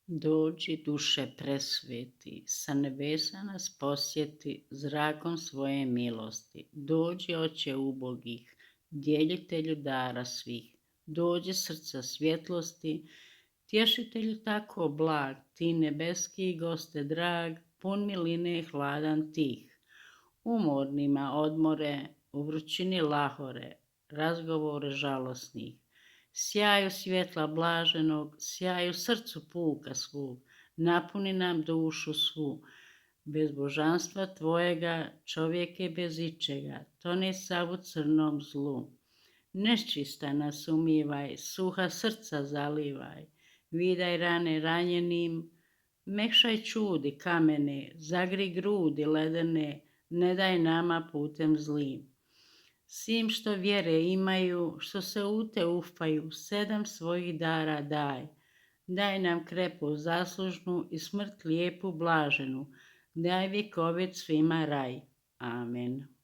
Dođi, duše presveti, sa nebesa nas posjeti zrakom svoje milosti. Dođi, oče ubogih, djelitelju dara svih. Dođi, srca svjetlosti, tješitelju tako blag, ti nebeski goste drag, pun miline hladan tih. Umornima odmore, u vrućini lahore, razgovore žalosnih. Sjaju svjetla blaženog, sjaju srcu puka svug, napuni nam dušu svu. Bez božanstva tvojega čovjek je bez ičega, tone sav u crnom zlu. Neščista nas umivaj, suha srca zalivaj, vidaj rane ranjenim, mekšaj čudi kamene, zagri grudi ledene, ne daj nama putem zlim. Svim što vjere imaju, što se u te ufaju, 7 svojih dara daj. Daj nam krepu zaslužnu i smrt lijepu blaženu, daj vjekovit svima raj. Amen.